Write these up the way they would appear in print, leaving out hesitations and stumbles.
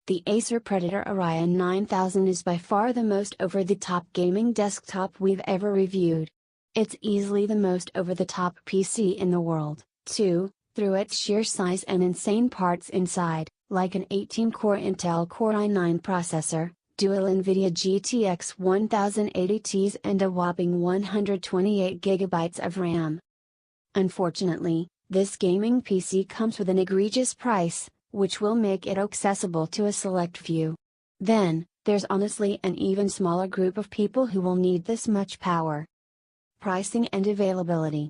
The Acer Predator Orion 9000 is by far the most over-the-top gaming desktop we've ever reviewed. It's easily the most over-the-top PC in the world, too, through its sheer size and insane parts inside, like an 18-core Intel Core i9 processor, dual NVIDIA GTX 1080 Ti and a whopping 128GB of RAM. Unfortunately, this gaming PC comes with an egregious price, which will make it accessible to a select few. Then, there's honestly an even smaller group of people who will need this much power. Pricing and availability.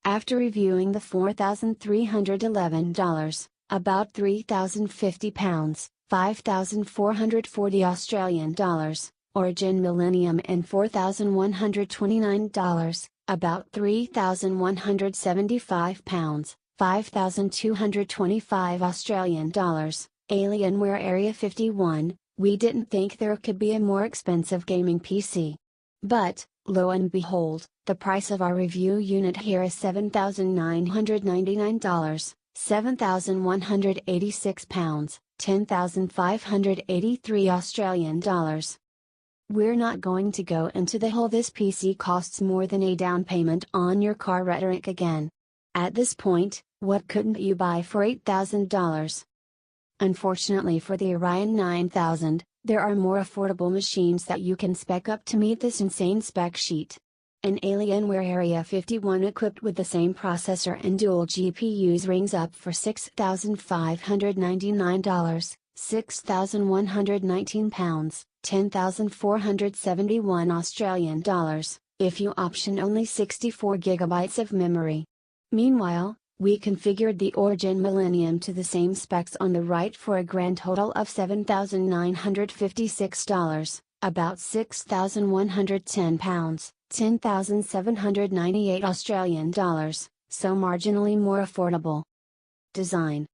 After reviewing the $4,311, about £3,050, $5,440 Origin Millennium and $4,129, about £3,175, $5,225 Alienware Area 51, we didn't think there could be a more expensive gaming PC. But, lo and behold, the price of our review unit here is $7,999, £7,186, $10,583. We're not going to go into the whole "this PC costs more than a down payment on your car" rhetoric again. At this point, what couldn't you buy for $8,000? Unfortunately for the Orion 9000, there are more affordable machines that you can spec up to meet this insane spec sheet. An Alienware Area 51 equipped with the same processor and dual GPUs rings up for $6,599, £6,119, $10,471. If you option only 64GB of memory. Meanwhile, we configured the Origin Millennium to the same specs on the right for a grand total of $7,956, about £6,110, $10,798, so marginally more affordable. Design.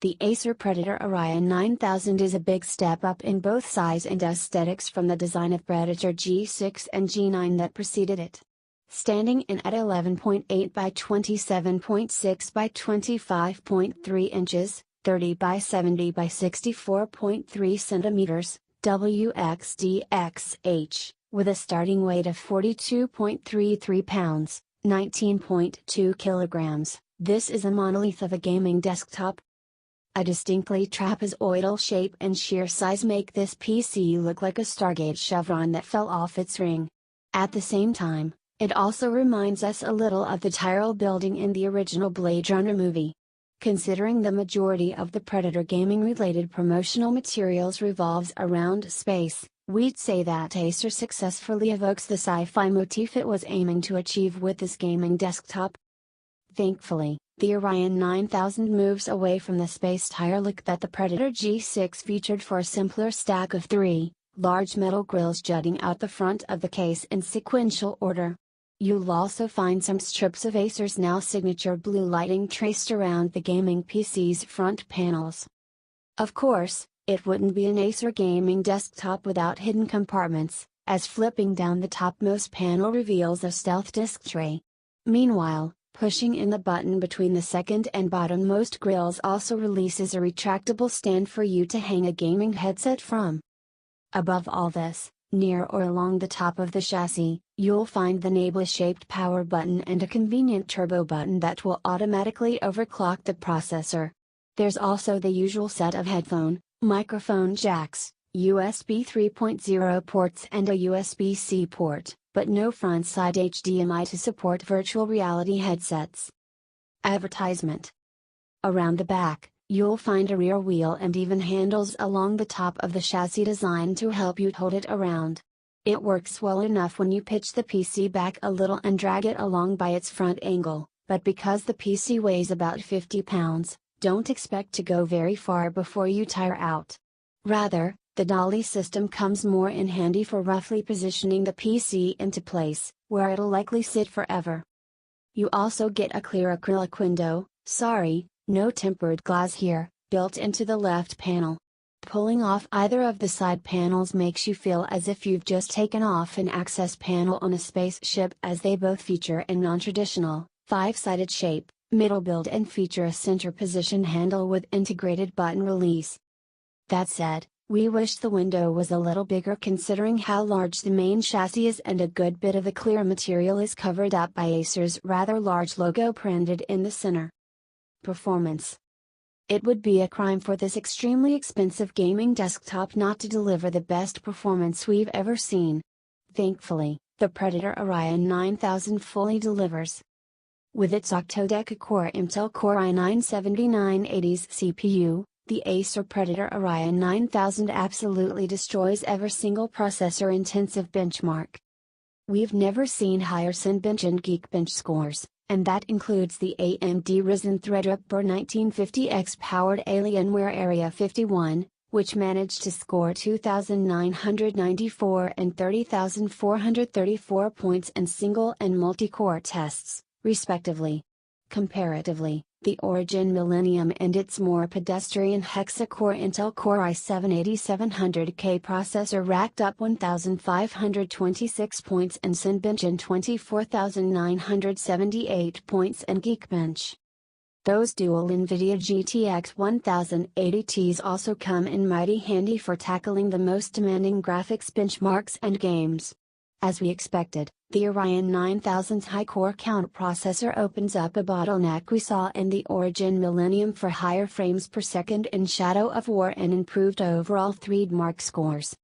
The Acer Predator Orion 9000 is a big step up in both size and aesthetics from the design of Predator G6 and G9 that preceded it. Standing in at 11.8 by 27.6 by 25.3 inches, 30 by 70 by 64.3 centimeters, WXDXH, with a starting weight of 42.33 pounds, 19.2 kilograms, this is a monolith of a gaming desktop. A distinctly trapezoidal shape and sheer size make this PC look like a Stargate chevron that fell off its ring. At the same time, it also reminds us a little of the Tyrrell building in the original Blade Runner movie. Considering the majority of the Predator gaming-related promotional materials revolves around space, we'd say that Acer successfully evokes the sci-fi motif it was aiming to achieve with this gaming desktop. Thankfully, the Orion 9000 moves away from the space tire look that the Predator G6 featured for a simpler stack of three, large metal grills jutting out the front of the case in sequential order. You'll also find some strips of Acer's now signature blue lighting traced around the gaming PC's front panels. Of course, it wouldn't be an Acer gaming desktop without hidden compartments, as flipping down the topmost panel reveals a stealth disk tray. Meanwhile, pushing in the button between the second and bottommost grills also releases a retractable stand for you to hang a gaming headset from. Above all this, near or along the top of the chassis, you'll find the nebula-shaped power button and a convenient turbo button that will automatically overclock the processor. There's also the usual set of headphone, microphone jacks, USB 3.0 ports and a USB-C port, but no front-side HDMI to support virtual reality headsets. Advertisement. Around the back, you'll find a rear wheel and even handles along the top of the chassis designed to help you tote it around. It works well enough when you pitch the PC back a little and drag it along by its front angle, but because the PC weighs about 50 pounds, don't expect to go very far before you tire out. Rather, the dolly system comes more in handy for roughly positioning the PC into place, where it'll likely sit forever. You also get a clear acrylic window, sorry, no tempered glass here, built into the left panel. Pulling off either of the side panels makes you feel as if you've just taken off an access panel on a spaceship, as they both feature a non-traditional, 5-sided shape, middle build and feature a center position handle with integrated button release. That said, we wish the window was a little bigger considering how large the main chassis is and a good bit of the clear material is covered up by Acer's rather large logo printed in the center. Performance. It would be a crime for this extremely expensive gaming desktop not to deliver the best performance we've ever seen. Thankfully, the Predator Orion 9000 fully delivers. With its octa-core Intel Core i9-7980s CPU, the Acer Predator Orion 9000 absolutely destroys every single processor-intensive benchmark. We've never seen higher Cinebench and Geekbench scores, and that includes the AMD Ryzen Threadripper 1950X powered Alienware Area 51, which managed to score 2,994 and 30,434 points in single and multi-core tests, respectively. Comparatively, the Origin Millennium and its more pedestrian hexa-core Intel Core i7-8700K processor racked up 1,526 points in Cinebench and 24,978 points in Geekbench. Those dual NVIDIA GTX 1080 Ts also come in mighty handy for tackling the most demanding graphics benchmarks and games. As we expected, the Orion 9000's high core count processor opens up a bottleneck we saw in the Origin Millennium for higher frames per second in Shadow of War and improved overall 3D Mark scores.